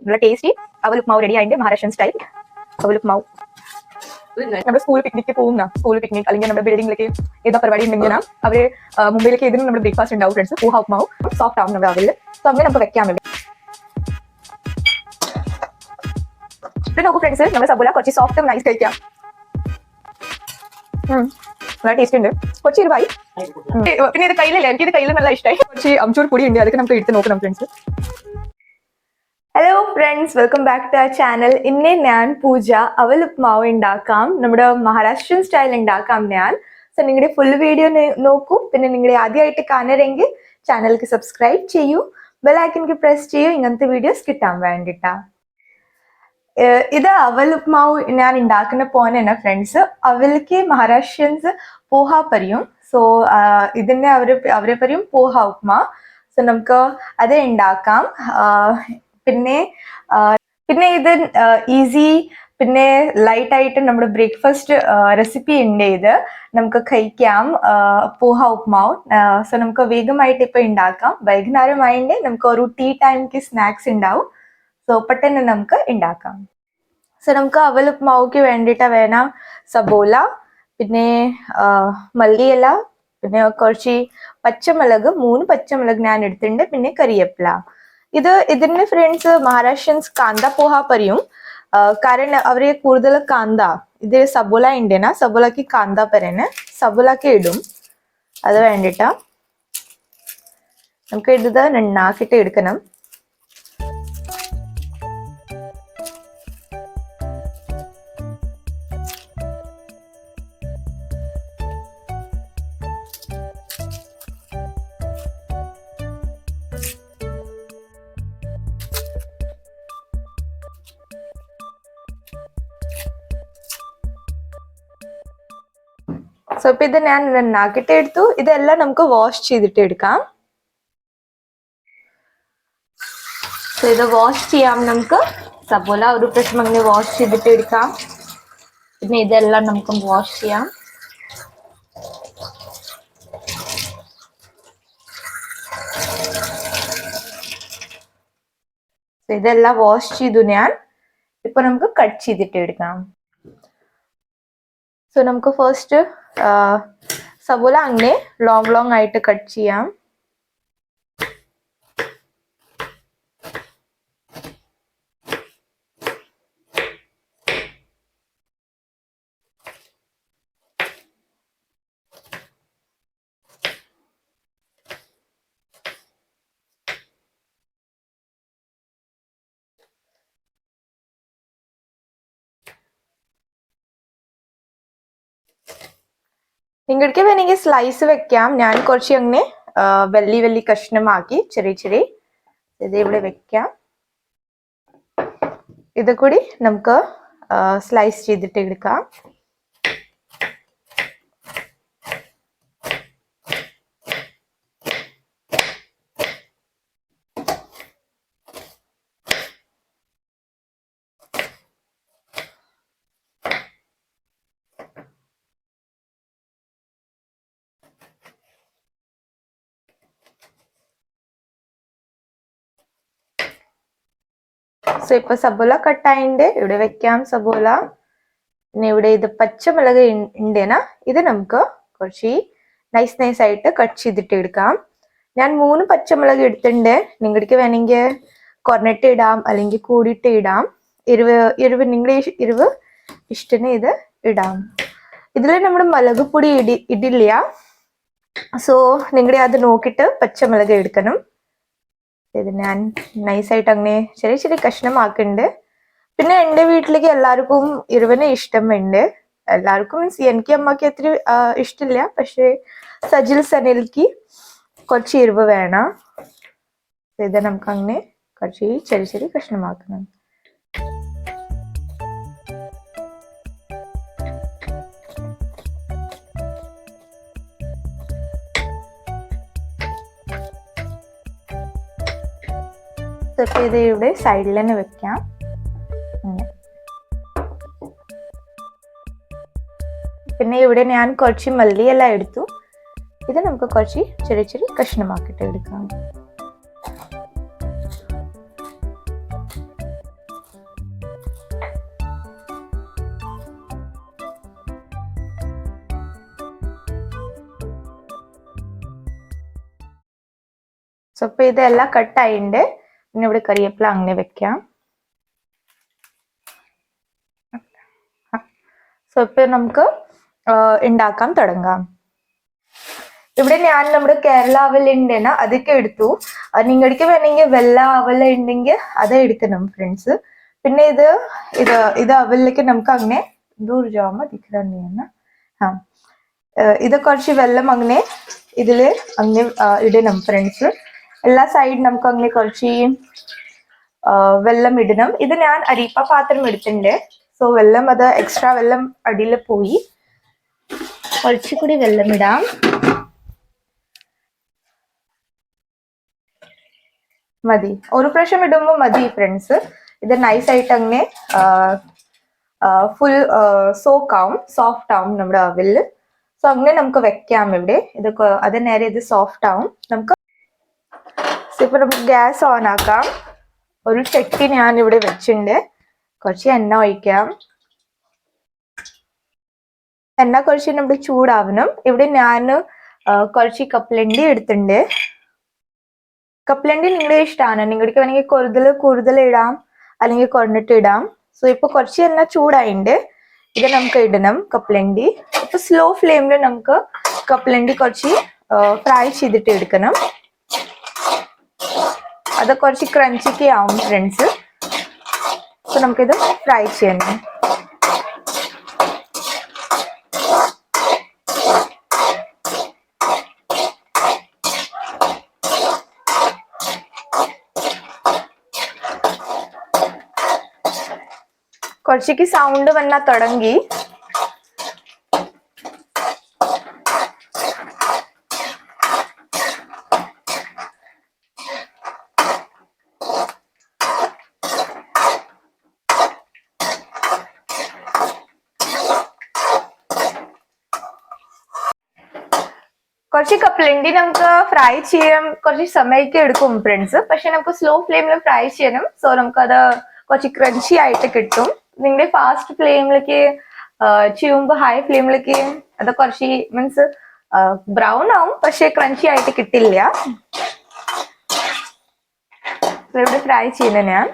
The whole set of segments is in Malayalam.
നല്ല ടേസ്റ്റി അവൽ ഉപ്മാവ് റെഡി ആയിട്ട് മഹാരാഷ്ട്രൻ സ്റ്റൈൽ അവൽ ഉപ്മാവ്. നമ്മുടെ സ്കൂൾ പിക്നിക്ക് പോകുന്ന സ്കൂൾ പിക്നിക് അല്ലെങ്കിൽ നമ്മുടെ ബിൽഡിംഗിലേക്ക് ഏതാ പരിപാടി ഉണ്ടെങ്കിൽ അവര് മുംബൈയിലേക്ക് ഇതിന് നമ്മുടെ ബ്രേക്ക്ഫാസ്റ്റ് ഉണ്ടാവും ഫ്രണ്ട്സ്. പൂഹ ഉപ്മാവ് സോഫ്റ്റ് ആവും നമ്മുടെ അവല്. സോ അങ്ങനെ നമുക്ക് വെക്കാൻ വേണ്ടി ഇത് നോക്കൂ ഫ്രണ്ട്സ്, നമ്മുടെ സബോല കുറച്ച് സോഫ്റ്റ് നൈസ് കഴിക്കാം. നല്ല ടേസ്റ്റ് ഉണ്ട്. കുറച്ച് ഇരുവായി. പിന്നെ ഇത് കയ്യിലല്ലേ, എനിക്ക് ഇത് കയ്യിൽ നല്ല ഇഷ്ടമായി. കുറച്ച് അംചൂർ പൊടി ഉണ്ട്, അതൊക്കെ നമുക്ക് എടുത്ത് നോക്കണം friends. Hello friends, welcome back to our channel. ഇന്ന് ഞാൻ പൂജ അവൽ ഉപ്മാവ് ഉണ്ടാക്കാം, നമ്മുടെ മഹാരാഷ്ട്രൻ സ്റ്റൈൽ ഉണ്ടാക്കാം ഞാൻ. സോ നിങ്ങളുടെ ഫുൾ വീഡിയോ നോക്കൂ. പിന്നെ നിങ്ങളുടെ ആദ്യമായിട്ട് കാണരുതെങ്കിൽ ചാനലിക്ക് സബ്സ്ക്രൈബ് ചെയ്യൂ, ബെല്ലൈക്കൻക്ക് പ്രസ് ചെയ്യൂ, ഇങ്ങനത്തെ വീഡിയോസ് കിട്ടാൻ വേണ്ടിട്ടാ. ഇത് അവൽ ഉപ്മാവ് ഞാൻ ഉണ്ടാക്കുന്ന പോലെയാണ് ഫ്രണ്ട്സ്. അവൽക്ക് മഹാരാഷ്ട്രൻസ് പോഹ പറയും. സോ ഇതിനെ അവരെ പറയും പോഹ ഉപ്മാ. സോ നമുക്ക് അത് ഉണ്ടാക്കാം. പിന്നെ ഇത് ഈസി പിന്നെ ലൈറ്റ് ആയിട്ട് നമ്മുടെ ബ്രേക്ക്ഫാസ്റ്റ് റെസിപ്പി ഉണ്ട്. ഇത് നമുക്ക് കഴിക്കാം, പോഹ ഉപ്മാവ്. സോ നമുക്ക് വേഗമായിട്ട് ഇപ്പൊ ഉണ്ടാക്കാം. വൈകുന്നേരമായിട്ട് നമുക്ക് ഒരു ടീ ടൈംക്ക് സ്നാക്സ് ഉണ്ടാവും. സോ പെട്ടെന്ന് നമുക്ക് ഉണ്ടാക്കാം. സോ നമുക്ക് അവൽ ഉപ്മാവുക്ക് വേണ്ടിയിട്ട് വേണം സബോല, പിന്നെ മല്ലിയില, പിന്നെ കുറച്ച് പച്ചമുളക്, 3 പച്ചമുളക് ഞാൻ എടുത്തിട്ടുണ്ട്, പിന്നെ കറിവേപ്പില. ഇതിന് ഫ്രണ്ട്സ് മഹാരാഷ്ട്രൻസ് കാന്ത പോഹ പറയും. കാരണം അവര് കൂടുതൽ കാന്ത, ഇത് സബോല ഉണ്ടേനാ, സബോലക്ക് കാന്ത പറയുന്നത്, സബോലക്ക് ഇടും. അത് വേണ്ടിട്ടാ നമുക്ക് ഇത് നന്നാക്കിട്ട് എടുക്കണം. സോ ഇപ്പൊ ഇത് ഞാൻ നന്നാക്കിട്ട് എടുത്തു. ഇതെല്ലാം നമുക്ക് വാഷ് ചെയ്തിട്ട് എടുക്കാം. സോ ഇത് വാഷ് ചെയ്യാം നമുക്ക്. സബോല ഒരു പ്രാവശ്യം അങ്ങനെ വാഷ് ചെയ്തിട്ട് എടുക്കാം. പിന്നെ ഇതെല്ലാം നമുക്ക് വാഷ് ചെയ്യാം. ഇതെല്ലാം വാഷ് ചെയ്തു ഞാൻ. ഇപ്പൊ നമുക്ക് കട്ട് ചെയ്തിട്ട് എടുക്കാം. സോ നമുക്ക് ഫസ്റ്റ് സബോല അങ്ങനെ ലോങ് ആയിട്ട് കട്ട് ചെയ്യാം. നിങ്ങൾക്ക് വേണമെങ്കിൽ സ്ലൈസ് വെക്കാം. ഞാൻ കുറച്ച് അങ്ങനെ വലിയ കഷ്ണമാക്കി ചെറിയ ഇത് ഇവിടെ വെക്കാം. ഇത് കൂടി നമുക്ക് സ്ലൈസ് ചെയ്തിട്ട് എടുക്കാം. സോ ഇപ്പൊ സബോല കട്ടായിണ്ട്, ഇവിടെ വെക്കാം സബോല. പിന്നെ ഇവിടെ ഇത് പച്ചമുളക് ഉണ്ടേനാ, ഇത് നമുക്ക് കുറച്ച് നൈസ് ആയിട്ട് കട്ട് ചെയ്തിട്ട് എടുക്കാം. ഞാൻ 3 പച്ചമുളക് എടുത്തിട്ടുണ്ട്. നിങ്ങൾക്ക് വേണമെങ്കിൽ കുറഞ്ഞിട്ട് ഇടാം, അല്ലെങ്കിൽ കൂടിയിട്ട് ഇടാം. നിങ്ങളുടെ എരിവ് ഇഷ്ടത്തിന് ഇത് ഇടാം. ഇതിൽ നമ്മൾ മുളക് പൊടി ഇടില്ല. സോ നിങ്ങളുടെ അത് നോക്കിയിട്ട് പച്ചമുളക് എടുക്കണം. ഇത് ഞാൻ നൈസായിട്ട് അങ്ങനെ ചെറിയ കഷ്ണമാക്കുന്നുണ്ട്. പിന്നെ എൻ്റെ വീട്ടിലേക്ക് എല്ലാവർക്കും എരിവിന് ഇഷ്ടമുണ്ട്. എല്ലാവർക്കും മീൻസ് എനിക്ക് അമ്മക്ക് അത്ര ഇഷ്ടമില്ല. പക്ഷെ സജിൽ സനിൽക്ക് കുറച്ച് എരിവ് വേണം. ഇത് നമുക്ക് അങ്ങനെ കുറച്ച് ചെറിയ കഷ്ണമാക്കണം. ഇത് ഇവിടെ സൈഡിൽ തന്നെ വെക്കാം. പിന്നെ ഇവിടെ ഞാൻ കുറച്ച് മല്ലിയെല്ലാം എടുത്തു. ഇത് നമുക്ക് കുറച്ച് ചെറിയ കഷ്ണമാക്കിയിട്ട് എടുക്കാം. സോ ഇപ്പൊ ഇതെല്ലാം കട്ടായിണ്ട്. പിന്നെ ഇവിടെ കറിവേപ്പില അങ്ങനെ വെക്കാം. സോ ഇപ്പൊ നമുക്ക് ഉണ്ടാക്കാൻ തുടങ്ങാം. ഇവിടെ ഞാൻ നമ്മുടെ കേരള അവൽ ഉണ്ടെന്ന അതൊക്കെ എടുത്തു. നിങ്ങൾക്ക് വേണമെങ്കിൽ വെള്ള അവൽ ഉണ്ടെങ്കിൽ അത് എടുക്കണം ഫ്രണ്ട്സ്. പിന്നെ ഇത് അവലിലേക്ക് നമുക്ക് അങ്ങനെ ദൂർ ജാമ ദിഖ്റന്നെയാണ്. ഇത് കുറച്ച് വെള്ളം അങ്ങനെ ഇതില് അങ്ങനെ ഇടണം ഫ്രണ്ട്സ്. എല്ലാ സൈഡ് നമുക്ക് അങ്ങനെ കുറച്ച് വെള്ളം ഇടണം. ഇത് ഞാൻ അരിപ്പ പാത്രം എടുത്തിട്ടുണ്ട്. സോ വെള്ളം അത് എക്സ്ട്രാ വെള്ളം അടിയിൽ പോയി. കുറച്ചുകൂടി വെള്ളം ഇടാം. മതി, ഒരു പ്രാവശ്യം ഇടുമ്പോൾ മതി ഫ്രണ്ട്സ്. ഇത് നൈസായിട്ട് അങ്ങനെ ഫുൾ സോക്കാവും, സോഫ്റ്റ് ആവും നമ്മുടെ അവല്. സോ അങ്ങനെ നമുക്ക് വെക്കാം ഇവിടെ. ഇത് അത് നേരെ ഇത് സോഫ്റ്റ് ആവും. നമുക്ക് ഇപ്പൊ നമുക്ക് ഗ്യാസ് ഓൺ ആക്കാം. ഒരു ചട്ടി ഞാൻ ഇവിടെ വെച്ചിട്ടുണ്ട്. കുറച്ച് എണ്ണ ഒഴിക്കാം. എണ്ണ കുറച്ച് നമ്മുടെ ചൂടാവണം. ഇവിടെ ഞാൻ കുറച്ച് കപ്പലണ്ടി എടുത്തിട്ടുണ്ട്. കപ്പലണ്ടി നിങ്ങളുടെ ഇഷ്ടമാണ്. നിങ്ങൾക്ക് വേണമെങ്കിൽ കൂടുതൽ ഇടാം, അല്ലെങ്കിൽ കുറഞ്ഞിട്ട് ഇടാം. സോ ഇപ്പൊ കുറച്ച് എണ്ണ ചൂടായിണ്ട്. ഇത് നമുക്ക് ഇടണം കപ്പലണ്ടി. ഇപ്പൊ സ്ലോ ഫ്ലെയിമിൽ നമുക്ക് കപ്പലണ്ടി കുറച്ച് ഫ്രൈ ചെയ്തിട്ട് എടുക്കണം. അത് കുറച്ച് ക്രഞ്ചിക്ക് ആവും ഫ്രണ്ട്സ്. സോ നമുക്കിത് ഫ്രൈ ചെയ്യണം. കുറച്ചേക്ക് സൗണ്ട് വന്നാ തുടങ്ങി. കുറച്ച് കപ്പലണ്ടി നമുക്ക് ഫ്രൈ ചെയ്യാൻ കുറച്ച് സമയമൊക്കെ എടുക്കും ഫ്രണ്ട്സ്. പക്ഷെ നമുക്ക് സ്ലോ ഫ്ലെയിമിൽ ഫ്രൈ ചെയ്യണം. സോ നമുക്കത് കുറച്ച് ക്രഞ്ചി ആയിട്ട് കിട്ടും. നിങ്ങളുടെ ഫാസ്റ്റ് ഫ്ലെയിമിലേക്ക് ചെയ്യുമ്പോൾ ഹൈ ഫ്ലെയിമിലേക്ക് അത് കുറച്ച് മീൻസ് ബ്രൗൺ ആവും, പക്ഷെ ക്രഞ്ചി ആയിട്ട് കിട്ടില്ല. ഇവിടെ ഫ്രൈ ചെയ്യുന്ന ഞാൻ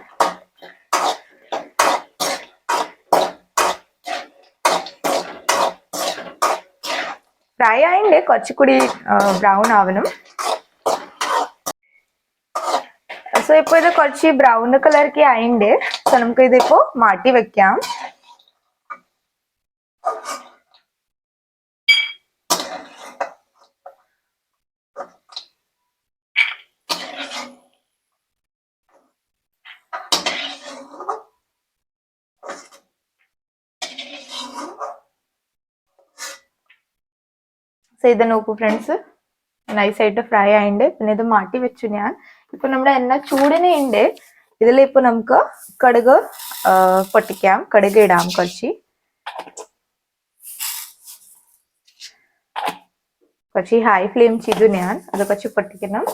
ഫ്രൈ ആയിണ്ട്. കുറച്ചുകൂടി ബ്രൗൺ ആവണം. സോ ഇപ്പൊ ഇത് കുറച്ച് ബ്രൗൺ കളർക്ക് ആയിണ്ട്. സോ നമുക്ക് ഇതിപ്പോ മാറ്റി വെക്കാം. സോ ഇത് നോക്കൂ ഫ്രണ്ട്സ്, നൈസായിട്ട് ഫ്രൈ ആയിണ്ട്. പിന്നെ ഇത് മാറ്റി വെച്ചു ഞാൻ. ഇപ്പൊ നമ്മുടെ എണ്ണ ചൂടിനെ ഉണ്ട്. ഇതിലിപ്പോ നമുക്ക് കടുക് പൊട്ടിക്കാം. കടുക് ഇടാം കുറച്ച് ഹൈ ഫ്ലെയിം ചെയ്തു ഞാൻ. അത് കുറച്ച് പൊട്ടിക്കണം.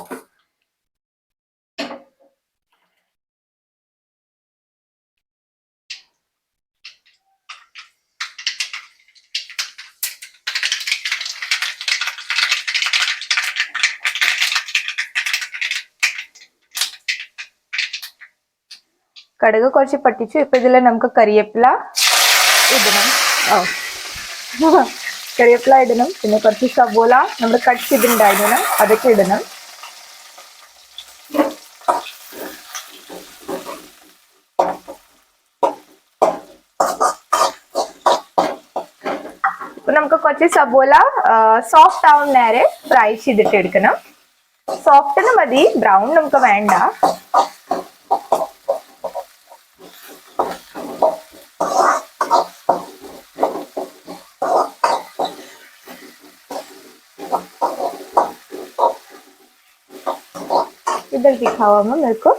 കടുക് കുറച്ച് പൊട്ടിച്ചു. ഇപ്പൊ ഇതിൽ നമുക്ക് കറിവേപ്പില ഇടണം. കറിവേപ്പില ഇടണം. പിന്നെ കുറച്ച് സവോള നമ്മൾ കട്ട് ചെയ്തിട്ടുണ്ടായിരുന്നു, അതൊക്കെ ഇടണം. ഇപ്പൊ നമുക്ക് കുറച്ച് സവോള സോഫ്റ്റ് ആവും നേരെ ഫ്രൈ ചെയ്തിട്ട് എടുക്കണം. സോഫ്റ്റിന് മതി, ബ്രൗൺ നമുക്ക് വേണ്ട. इधर दिखावा मेरे को.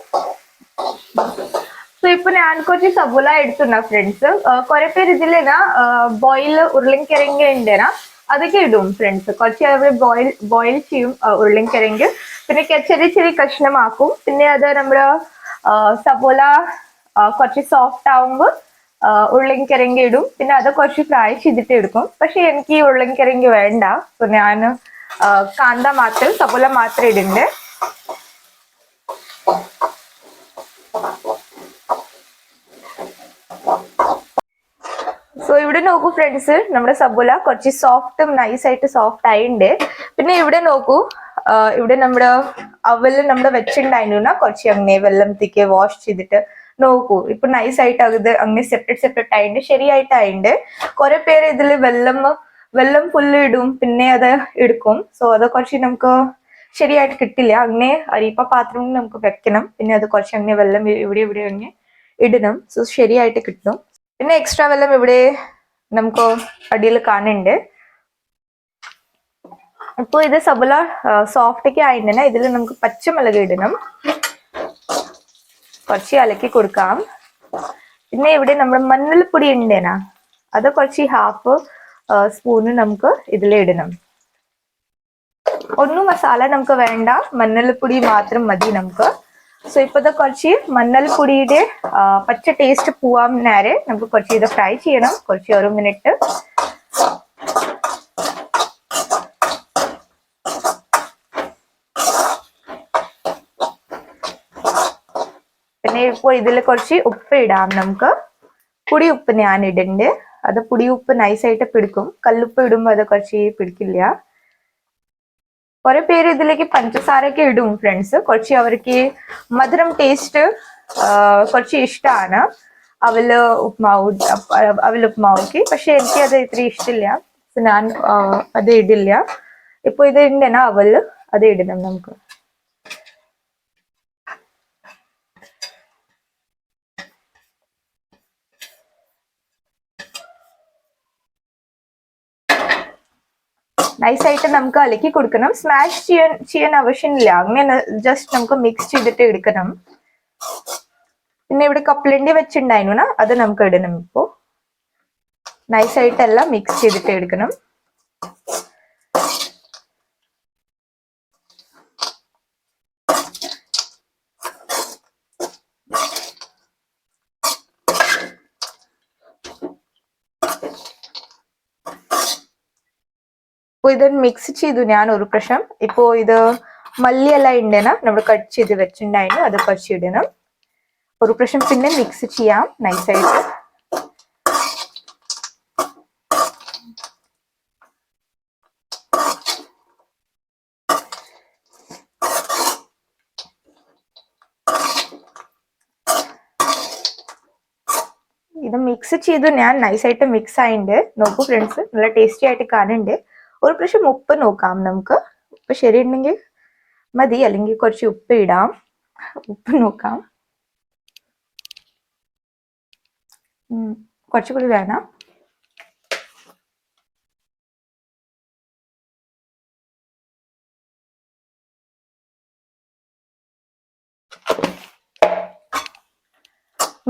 സോ ഇപ്പൊ ഞാൻ കുറച്ച് സബോല എടുത്തുന്ന ഫ്രണ്ട്സ്. കുറെ പേര് ഇതിലേനാ ബോയിൽ ഉരുളൻകിഴങ്ങ് ഉണ്ടേനാ, അതൊക്കെ ഇടും ഫ്രണ്ട്സ്. കുറച്ച് അവർ ബോയിൽ ചെയ്യും ഉരുളൻകിഴങ്ങ്. പിന്നെ ചെറിയ ചെറിയ കഷ്ണമാക്കും. പിന്നെ അത് നമ്മുടെ സബോല കുറച്ച് സോഫ്റ്റ് ആവുമ്പോൾ ഉരുളൻകിഴങ്ങ് ഇടും. പിന്നെ അത് കുറച്ച് ഫ്രൈ ചെയ്തിട്ട് എടുക്കും. പക്ഷെ എനിക്ക് ഈ ഉരുളൻകിഴങ്ങ് വേണ്ട. സോ ഞാൻ കാന്ത മാത്രം സബോല മാത്രം ഇടുന്നുണ്ട്. ഇവിടെ നോക്കൂ ഫ്രണ്ട്സ്, നമ്മുടെ സബുല കുറച്ച് സോഫ്റ്റും നൈസായിട്ട് സോഫ്റ്റ് ആയിണ്ട്. പിന്നെ ഇവിടെ നോക്കൂ, ഇവിടെ നമ്മുടെ അവല് നമ്മുടെ വെച്ചിട്ടുണ്ടായിരുന്നു കുറച്ച് അങ്ങനെ വെള്ളത്തേക്ക് വാഷ് ചെയ്തിട്ട് നോക്കൂ. ഇപ്പൊ നൈസായിട്ട് അത് അങ്ങനെ സെപ്പറേറ്റ് ആയിണ്ട്, ശരിയായിട്ടായിണ്ട്. കുറെ പേര് ഇതിൽ വെള്ളം ഫുള്ള് ഇടും, പിന്നെ അത് എടുക്കും. സോ അത് കുറച്ച് നമുക്ക് ശരിയായിട്ട് കിട്ടില്ല. അങ്ങനെ അരിപ്പ പാത്രം നമുക്ക് വെക്കണം, പിന്നെ അത് കുറച്ച് അങ്ങനെ വെള്ളം ഇവിടെ അങ്ങനെ ഇടണം. സോ ശരിയായിട്ട് കിട്ടും. പിന്നെ എക്സ്ട്രാ വെള്ളം ഇവിടെ നമുക്ക് അടിയിൽ കാണുന്നുണ്ട്. ഇപ്പൊ ഇത് സബുല സോഫ്റ്റ് ആയിട്ടുണ്ട്. ഇതിൽ നമുക്ക് പച്ചമുളക് ഇടണം, കുറച്ച് ഇളക്കി കൊടുക്കാം. പിന്നെ ഇവിടെ നമ്മുടെ മഞ്ഞൾപ്പൊടി ഉണ്ടേനാ, അത് കുറച്ച് ഹാഫ് സ്പൂണ് നമുക്ക് ഇതിലിടണം. ഒന്നും മസാല നമുക്ക് വേണ്ട, മഞ്ഞൾപ്പൊടി മാത്രം മതി നമുക്ക്. സോ ഇപ്പത്തെ കുറച്ച് മഞ്ഞൾപ്പൊടിയുടെ പച്ച ടേസ്റ്റ് പോവാൻ നേരെ നമുക്ക് കുറച്ച് ഇത് ഫ്രൈ ചെയ്യണം, കുറച്ച് 1 മിനിറ്റ്. പിന്നെ ഇപ്പൊ ഇതിൽ കുറച്ച് ഉപ്പ് ഇടാം നമുക്ക്. പൊടി ഉപ്പ് ഞാൻ ഇടുന്നുണ്ട്. അത് പൊടി ഉപ്പ് നൈസായിട്ട് പിടിക്കും, കല്ലുപ്പ് ഇടുമ്പോ അത് കുറച്ച് പിടിക്കില്ല. കുറെ പേര് ഇതിലേക്ക് പഞ്ചസാരയൊക്കെ ഇടും ഫ്രണ്ട്സ്, കുറച്ച് അവർക്ക് മധുരം ടേസ്റ്റ് കുറച്ച് ഇഷ്ടമാണ് അവലുപ്മാവുക്ക്. പക്ഷെ എനിക്ക് അത് ഇത്ര ഇഷ്ടമില്ല, ഞാൻ അത് ഇടില്ല. ഇപ്പൊ ഇത് ഉണ്ടെന്നാ അവല്, അത് ഇടണം നമുക്ക്. നൈസായിട്ട് നമുക്ക് ഇളക്കി കൊടുക്കണം, സ്മാഷ് ചെയ്യാൻ ആവശ്യമില്ല, അങ്ങനെ ജസ്റ്റ് നമുക്ക് മിക്സ് ചെയ്തിട്ട് എടുക്കണം. പിന്നെ ഇവിടെ കപ്പലണ്ടി വെച്ചിട്ടുണ്ടായിരുന്നു, അത് നമുക്ക് ഇടണം. ഇപ്പോ നൈസായിട്ടെല്ലാം മിക്സ് ചെയ്തിട്ട് എടുക്കണം. അപ്പൊ ഇത് മിക്സ് ചെയ്തു ഞാൻ ഒരു പ്രാവശ്യം. ഇപ്പോ ഇത് മല്ലിയെല്ലാം ഉണ്ടേന നമ്മൾ കട്ട് ചെയ്ത് വെച്ചിട്ടുണ്ടായിരുന്നു, അത് കുറച്ച് ഇടണം. ഒരു പ്രാവശ്യം പിന്നെ മിക്സ് ചെയ്യാം നൈസായിട്ട്. ഇത് മിക്സ് ചെയ്തു ഞാൻ നൈസായിട്ട് മിക്സ് ആയിണ്ട്. നോക്കൂ ഫ്രണ്ട്സ്, നല്ല ടേസ്റ്റി ആയിട്ട് കാണുന്നുണ്ട്. ഒരു പ്രാവശ്യം ഉപ്പ് നോക്കാം നമുക്ക്. ഉപ്പ് ശരിയുണ്ടെങ്കിൽ മതി, അല്ലെങ്കിൽ കുറച്ച് ഉപ്പ് ഇടാം. ഉപ്പ് നോക്കാം, കുറച്ചുകൂടി വേണം.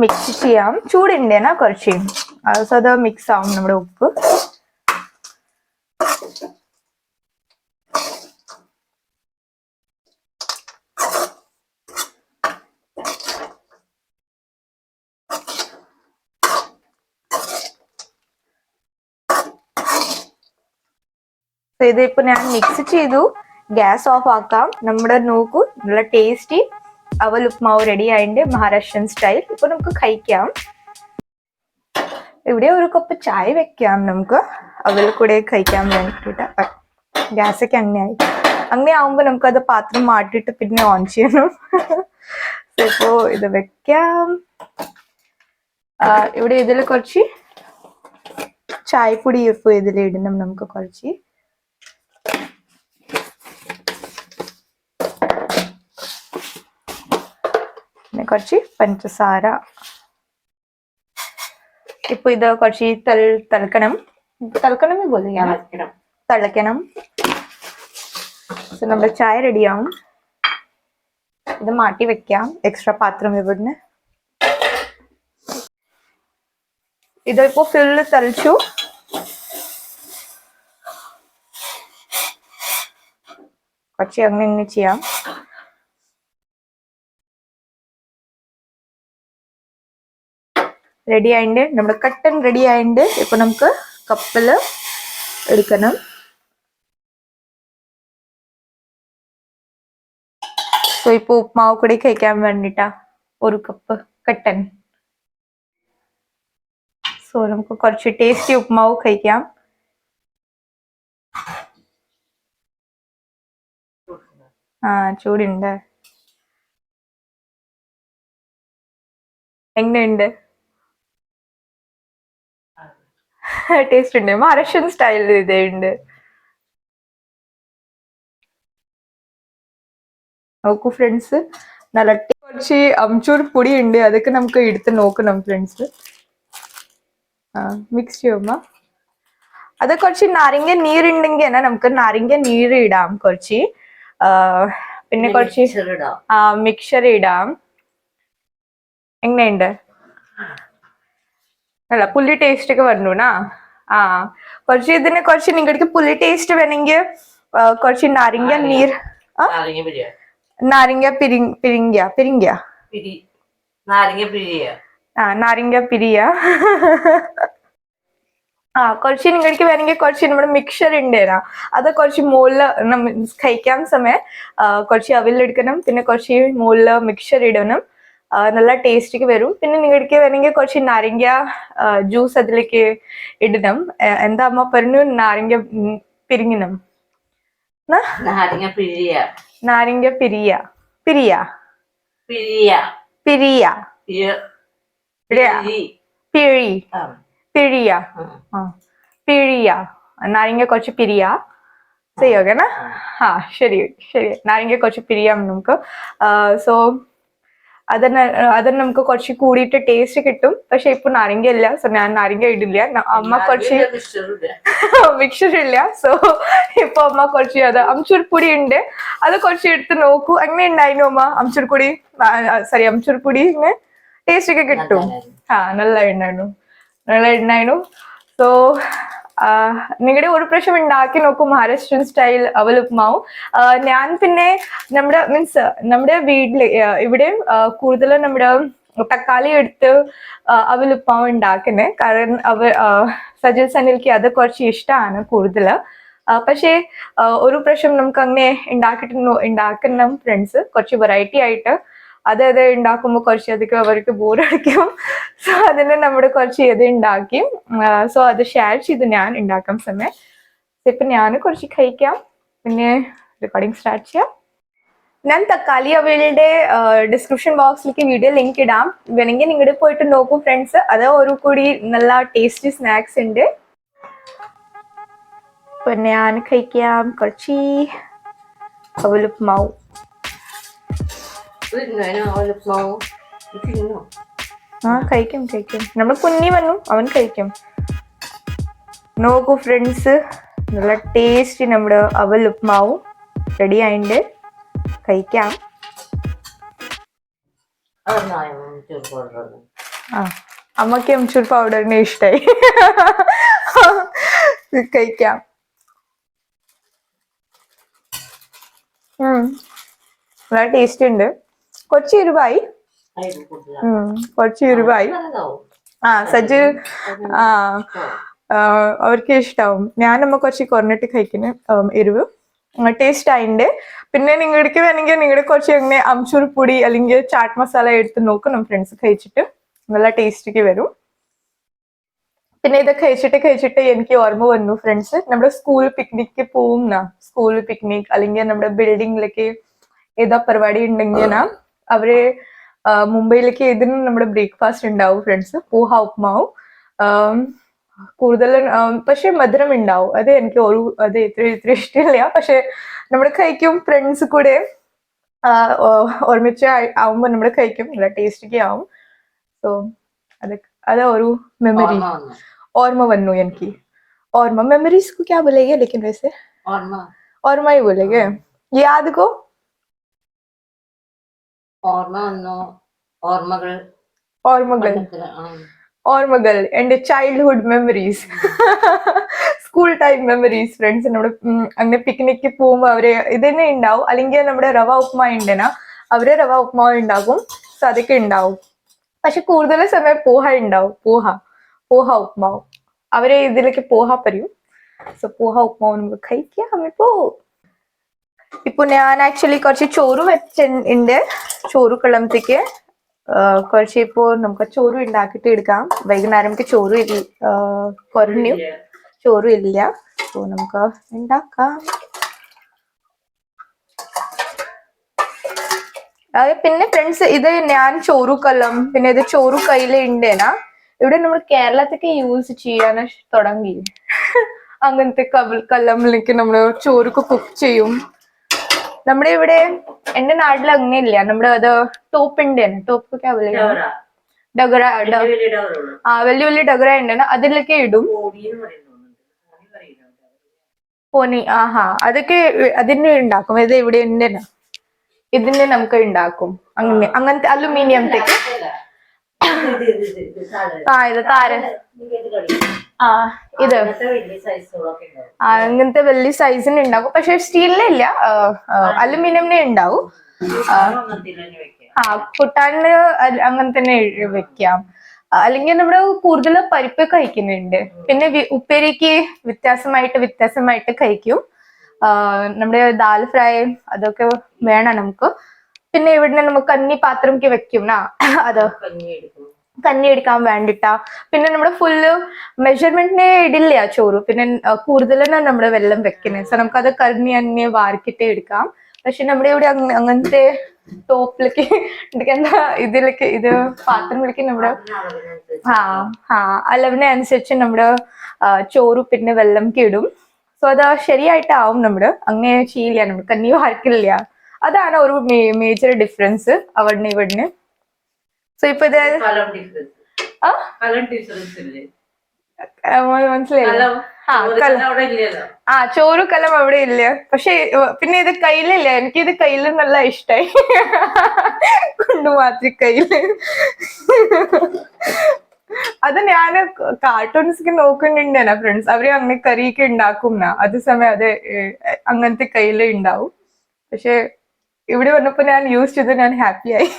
മിക്സ് ചെയ്യാം, ചൂടുണ്ടേനാ കുറച്ച്, അത് മിക്സ് ആവും നമ്മുടെ ഉപ്പ്. ഇതിപ്പോ ഞാൻ മിക്സ് ചെയ്തു, ഗ്യാസ് ഓഫ് ആക്കാം. നമ്മുടെ നോക്കൂ, നല്ല ടേസ്റ്റി അവൽ ഉപ്മാവ് റെഡി ആയിട്ട്, മഹാരാഷ്ട്രൻ സ്റ്റൈൽ. ഇപ്പൊ നമുക്ക് കഴിക്കാം. ഇവിടെ ഒരു കപ്പ് ചായ വെക്കാം നമുക്ക്, അവൽ കൂടെ കഴിക്കാൻ വേണ്ടിട്ട്. ഗ്യാസൊക്കെ അങ്ങനെ ആവുമ്പോ നമുക്ക് അത് പാത്രം മാറ്റിയിട്ട് പിന്നെ ഓൺ ചെയ്യണം. ഇപ്പോ ഇത് വെക്കാം. ഇവിടെ ഇതിൽ കുറച്ച് ചായപ്പൊടി ഇപ്പൊ ഇതിലിടണം നമുക്ക് കുറച്ച്. കുറച്ച് പഞ്ചസാര. ഇപ്പൊ ഇത് കുറച്ച് തിളക്കണം തിളക്കണം. നമ്മുടെ ചായ റെഡിയാവും. ഇത് മാറ്റി വെക്കാം, എക്സ്ട്രാ പാത്രം ഇവിടുന്ന്. ഇതിപ്പോ ഫുള്ള് തിളച്ചു. കുറച്ച് അങ്ങനെ ചെയ്യാം. റെഡി ആയിണ്ട്, നമ്മുടെ കട്ടൻ റെഡി ആയിണ്ട്. ഇപ്പൊ നമുക്ക് കപ്പില് എടുക്കണം. സോ ഇപ്പൊ ഉപ്മാവ് കൂടി കഴിക്കാൻ വേണ്ടിട്ടാ ഒരു കപ്പ് കട്ടൻ. സോ സോ നമുക്ക് കുറച്ച് ടേസ്റ്റി ഉപ്മാവ് കഴിക്കാം. ചൂടുണ്ട്. എങ്ങനെയുണ്ട്? ടേസ്റ്റ് ഉണ്ട്. മഹാരാഷ്ട്രൻ സ്റ്റൈലിൽ ഇതുണ്ട്. നോക്കൂ ഫ്രണ്ട്സ്, നല്ല കുറച്ച് അംചൂർ പൊടി ഉണ്ട്, അതൊക്കെ നമുക്ക് എടുത്ത് നോക്കണം ഫ്രണ്ട്സ്. മിക്സ് ചെയ്യുമ്പോ അത് കുറച്ച് നാരങ്ങ നീരുണ്ടെങ്കിൽ നമുക്ക് നാരങ്ങ നീര് ഇടാം കുറച്ച്. പിന്നെ കുറച്ച് മിക്സർ ഇടാം. എങ്ങനെയുണ്ട്? അല്ല, പുള്ളി ടേസ്റ്റ് ഒക്കെ വരണൂനാ. കുറച്ച് ഇതിന് കുറച്ച് നിങ്ങൾക്ക് പുള്ളി ടേസ്റ്റ് വേണമെങ്കിൽ കുറച്ച് നാരങ്ങ നീർ, നാരങ്ങ നാരങ്ങ പിരിയ കുറച്ച് നിങ്ങൾക്ക് വേണമെങ്കിൽ കുറച്ച് നമ്മുടെ മിക്സർ ഉണ്ടേനാ, അത് കുറച്ച് മുകളിൽ കഴിക്കാൻ സമയം കുറച്ച് അവിലെടുക്കണം, പിന്നെ കുറച്ച് മുകളിൽ മിക്സർ ഇടണം, നല്ല ടേസ്റ്റിക്ക് വരും. പിന്നെ നിങ്ങൾക്ക് വേണമെങ്കിൽ കുറച്ച് നാരങ്ങ ജ്യൂസ് അതിലേക്ക് ഇടണം. എന്താ അമ്മ പറഞ്ഞു? നാരങ്ങ പിരിങ്ങണം. നാരങ്ങ പിരിയ പിരിയ പിരിയ പിഴി പിഴിയ പിഴിയ നാരങ്ങ കുറച്ച് പിരിയ ചെയ്യോകന. ശരി ശരി, നാരങ്ങ കുറച്ച് പിരിയാം നമുക്ക്. സോ അതിന് നമുക്ക് കുറച്ച് കൂടിയിട്ട് ടേസ്റ്റ് കിട്ടും. പക്ഷെ ഇപ്പൊ നാരങ്ങ ഇല്ല, സോ ഞാൻ നാരങ്ങ ഇടില്ല. അമ്മ കുറച്ച് മിക്സർ ഇല്ല, സോ ഇപ്പൊ അമ്മ കുറച്ച് അത് അംചൂർ പൊടി ഉണ്ട്, അത് കുറച്ച് എടുത്ത് നോക്കൂ. അങ്ങനെ ഉണ്ടായിരുന്നു അമ്മ അംചൂർ പൊടി. അംചൂർ പൊടി ടേസ്റ്റ് ഒക്കെ കിട്ടും. നല്ല ഉണ്ടായിരുന്നു. സോ നിങ്ങളുടെ ഒരു പ്രാവശ്യം ഉണ്ടാക്കി നോക്കും മഹാരാഷ്ട്രൻ സ്റ്റൈൽ അവൽ ഉപ്മാവും. ഞാൻ പിന്നെ നമ്മുടെ വീട്ടില് ഇവിടെ കൂടുതലും നമ്മുടെ തക്കാളി എടുത്ത് അവൽ ഉപ്മാവ് ഉണ്ടാക്കുന്നത്. കാരണം സജിൽ സനിൽക്ക് അത് കുറച്ച് ഇഷ്ടമാണ് കൂടുതൽ. പക്ഷേ ഒരു പ്രാവശ്യം നമുക്ക് അങ്ങനെ ഉണ്ടാക്കണം ഫ്രണ്ട്സ്, കുറച്ച് വെറൈറ്റി ആയിട്ട്. അത് ഉണ്ടാക്കുമ്പോൾ കുറച്ച് അധികം അവർക്ക് ബോറടിക്കും. സോ അതിന് നമ്മുടെ കുറച്ച് ഉണ്ടാക്കി. സോ അത് ഷെയർ ചെയ്ത് ഞാൻ ഉണ്ടാക്കാൻ സമയം. ഇപ്പൊ ഞാൻ കുറച്ച് കഴിക്കാം, പിന്നെ റെക്കോർഡിങ് സ്റ്റാർട്ട് ചെയ്യാം. ഞാൻ തക്കാളി അവളുടെ ഡിസ്ക്രിപ്ഷൻ ബോക്സിലേക്ക് വീഡിയോ ലിങ്ക് ഇടാം, വേണമെങ്കിൽ നിങ്ങളുടെ പോയിട്ട് നോക്കൂ ഫ്രണ്ട്സ്. അത് ഒരു കൂടി നല്ല ടേസ്റ്റി സ്നാക്സ് ഉണ്ട്. പിന്നെ ഞാൻ കഴിക്കാം കുറച്ച് അവലുപ്മാവ്. കഴിക്കും. നമ്മൾ കുഞ്ഞി വന്നു, അവൻ കഴിക്കും. നോക്കൂ ഫ്രണ്ട്സ്, നല്ല ടേസ്റ്റി നമ്മുടെ അവൽ ഉപ്മാവും റെഡി ആയിണ്ട്. കഴിക്കാം. അമ്മക്ക് അംചൂർ പൗഡറിനെ ഇഷ്ടായി. കഴിക്കാം. നല്ല ടേസ്റ്റ് ഉണ്ട്. കുറച്ച് എരിവായി. സജു അവർക്ക് ഇഷ്ടാവും. ഞാനമ്മ കുറച്ച് കുറഞ്ഞിട്ട് കഴിക്കുന്ന എരിവ് ടേസ്റ്റ് ആയിണ്ട്. പിന്നെ നിങ്ങൾക്ക് വേണമെങ്കിൽ നിങ്ങളുടെ കുറച്ച് എങ്ങനെ അംചൂർ പൊടി അല്ലെങ്കിൽ ചാറ്റ് മസാല എടുത്ത് നോക്കണം ഫ്രണ്ട്സ്, കഴിച്ചിട്ട് നല്ല ടേസ്റ്റിക്ക് വരും. പിന്നെ ഇത് കഴിച്ചിട്ട് എനിക്ക് ഓർമ്മ വന്നു ഫ്രണ്ട്സ്, നമ്മുടെ സ്കൂൾ പിക്നിക്ക് പോവും. സ്കൂൾ പിക്നിക് അല്ലെങ്കിൽ നമ്മുടെ ബിൽഡിങ്ങിലേക്ക് ഏതാ പരിപാടി ഉണ്ടെങ്കിൽ അവര് മുംബൈയിലേക്ക് ഇതിനും നമ്മുടെ ബ്രേക്ക്ഫാസ്റ്റ് ഉണ്ടാവും ഫ്രണ്ട്സ്, പോഹ ഉപ്മാവും. കൂടുതലും പക്ഷെ മധുരം ഉണ്ടാവും. അത് എനിക്ക് ഇത്ര ഇഷ്ടമില്ല. പക്ഷെ നമ്മൾ കഴിക്കും ഫ്രണ്ട്സ് കൂടെ ഒരുമിച്ച് ആവുമ്പോൾ നമ്മൾ കഴിക്കും, നല്ല ടേസ്റ്റിക്ക് ആവും. സോ അത് ഒരു മെമ്മറി ഓർമ്മ വന്നു എനിക്ക്. ഓർമ്മ मेमोरीज को क्या बोलेंगे लेकिन वैसे ഓർമ്മ ही बोलेंगे. याद को ഓർമ്മകൾ എന്റെ childhood memories, school time memories friends. നമ്മുടെ അങ്ങനെ പിക്നിക്ക് പോകുമ്പോ അവര് ഇതന്നെ ഉണ്ടാവും. അല്ലെങ്കിൽ നമ്മുടെ റവ ഉപ്മാവ് ഉണ്ടെന്നാ, അവര് റവ ഉപ്മാവ് ഉണ്ടാകും. സോ അതൊക്കെ ഉണ്ടാവും. പക്ഷെ കൂടുതൽ സമയം പോഹ ഉണ്ടാവും. പോഹ ഉപ്മാവ് അവരെ ഇതിലേക്ക് പോഹ പറയും. സോ പോഹ ഉപ്മാവ് നമുക്ക് കഴിക്കാം. ഇപ്പൊ ഞാൻ ആക്ച്വലി കുറച്ച് ചോറ് വെച്ചിട്ടുണ്ട്. ചോറ് കുളമ്പത്തേക്ക് കുറച്ച് ഇപ്പോൾ നമുക്ക് ചോറും ഉണ്ടാക്കിയിട്ട് എടുക്കാം. വൈകുന്നേരം നമുക്ക് കുറഞ്ഞു, ചോറും ഇല്ല. സോ നമുക്ക് ഉണ്ടാക്കാം. പിന്നെ ഫ്രണ്ട്സ്, ഇത് ഞാൻ ചോറു കലം, പിന്നെ ഇത് ചോറു കയ്യില് ഉണ്ടേനാ. ഇവിടെ നമ്മൾ കേരളത്തിലേക്ക് യൂസ് ചെയ്യാൻ തുടങ്ങി. അങ്ങനത്തെ കലമിലേക്ക് നമ്മള് ചോറൊക്കെ കുക്ക് ചെയ്യും. നമ്മുടെ ഇവിടെ എന്റെ നാട്ടിൽ അങ്ങനെയില്ല. നമ്മുടെ അത് ടോപ്പിന്റെ ടോപ്പൊക്കെ ഡഗറ, വലിയ വലിയ ഡഗറ ഉണ്ടെന്ന് അതിലൊക്കെ ഇടും. പോനി, അതൊക്കെ അതിന് ഉണ്ടാക്കും. ഇത് ഇവിടെ ഉണ്ടെന്നാ, ഇതിന് നമുക്ക് ഉണ്ടാക്കും. അങ്ങനത്തെ അലുമിനിയത്തേക്ക്. ഇത് താരൻ, ഇത് അങ്ങനത്തെ വലിയ സൈസിന് ഉണ്ടാവും. പക്ഷെ സ്റ്റീലിനില്ല, അലുമിനിയമിനെ ഉണ്ടാവും. കുട്ടാന് അങ്ങനെ തന്നെ വെക്കാം. അല്ലെങ്കിൽ നമ്മള് കൂടുതൽ പരിപ്പ് കഴിക്കുന്നുണ്ട്. പിന്നെ ഉപ്പേരിക്ക് വ്യത്യാസമായിട്ട് കഴിക്കും. നമ്മുടെ ദാൽ ഫ്രൈ അതൊക്കെ വേണം നമുക്ക്. പിന്നെ ഇവിടെ നമുക്ക് കന്നി പാത്രംക്ക് വെക്കും, അത് കഞ്ഞി എടുക്കാൻ വേണ്ടിട്ടാ. പിന്നെ നമ്മുടെ ഫുള്ള് മെഷർമെന്റിനെ ഇടില്ല ചോറ്. പിന്നെ കൂടുതലാണ് നമ്മുടെ വെള്ളം വെക്കുന്നത്. സോ നമുക്കത് കഞ്ഞി തന്നെ വാർക്കിട്ടേ എടുക്കാം. പക്ഷെ നമ്മുടെ ഇവിടെ അങ്ങനത്തെ ടോപ്പിലേക്ക് ഇതിലേക്ക് ഇത് പാത്രങ്ങളിലേക്ക് നമ്മുടെ അളവിനെ അനുസരിച്ച് നമ്മുടെ ചോറ് പിന്നെ വെള്ളംക്ക് ഇടും. സോ അത് ശരിയായിട്ടാവും. നമ്മള് അങ്ങനെ ചെയ്യില്ല, നമ്മൾ കഞ്ഞി വാർക്കില്ല. അതാണ് ഒരു മേജർ ഡിഫറൻസ് അവിടുന്ന് ഇവിടുന്ന്. സോ ഇപ്പൊ ഇത് മനസ്സിലായില്ല. ചോറ് കലം അവിടെ ഇല്ല. പക്ഷെ പിന്നെ ഇത് കയ്യിലില്ല. എനിക്കിത് കയ്യില് നല്ല ഇഷ്ടായി. കൊണ്ടുമാറ്റി കയ്യില്. അത് ഞാന് കാർട്ടൂൺസ് നോക്കുന്നുണ്ട് ഫ്രണ്ട്സ്. അവര് അങ്ങനെ കറിയൊക്കെ ഉണ്ടാക്കും. അത് സമയം അത് അങ്ങനത്തെ കയ്യില് ഉണ്ടാവും. പക്ഷെ ഇവിടെ വന്നപ്പോ ഞാൻ യൂസ് ചെയ്ത് ഞാൻ ഹാപ്പിയായി.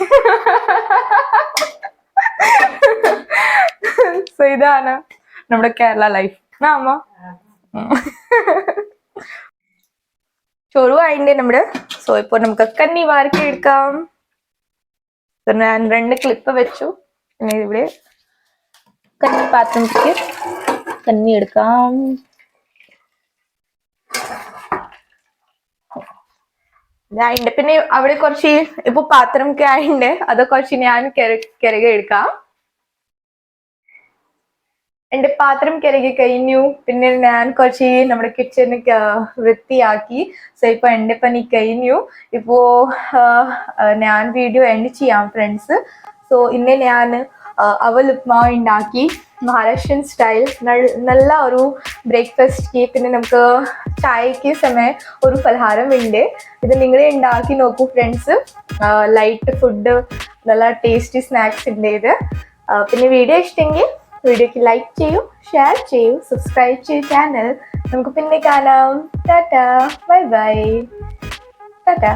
സോ ഇതാണ് നമ്മുടെ കേരള ലൈഫ്. അമ്മ ചോറുവായിണ്ട് നമ്മുടെ. സോ ഇപ്പൊ നമുക്ക് കന്നി വാർക്കി എടുക്കാം. ഞാൻ 2 ക്ലിപ്പ് വെച്ചു. പിന്നെ ഇവിടെ കന്നി പാത്രത്തിലേക്ക് കന്നി എടുക്കാം. ഇതായിണ്ട്. പിന്നെ അവിടെ കുറച്ച് ഇപ്പൊ പാത്രം ഒക്കെ ആയിണ്ട്. അത് കുറച്ച് ഞാൻ കിരകെ എടുക്കാം. എന്റെ പാത്രം കിരകി കഴിഞ്ഞു. പിന്നെ ഞാൻ കുറച്ച് നമ്മുടെ കിച്ചണ് വൃത്തിയാക്കി. സോ ഇപ്പൊ എന്റെ പണി കഴിഞ്ഞു. ഇപ്പോ ഞാൻ വീഡിയോ എൻഡ് ചെയ്യാം ഫ്രണ്ട്സ്. സോ ഇന്ന് ഞാൻ അവൽ ഉപ്മാവ് ഉണ്ടാക്കി, മഹാരാഷ്ട്രൻ സ്റ്റൈൽ. നല്ല ഒരു ബ്രേക്ക്ഫാസ്റ്റ്. പിന്നെ നമുക്ക് ചായക്ക് സമയം ഒരു പലഹാരം ഉണ്ട്. ഇത് നിങ്ങളെ ഉണ്ടാക്കി നോക്കൂ ഫ്രണ്ട്സ്. ലൈറ്റ് ഫുഡ്, നല്ല ടേസ്റ്റി സ്നാക്സ് ഉണ്ട് ഇത്. പിന്നെ വീഡിയോ ഇഷ്ടമെങ്കിൽ വീഡിയോക്ക് ലൈക്ക് ചെയ്യൂ, ഷെയർ ചെയ്യൂ, സബ്സ്ക്രൈബ് ചെയ്യൂ ചാനൽ. നമുക്ക് പിന്നെ കാണാം. Tata, bye bye, Tata.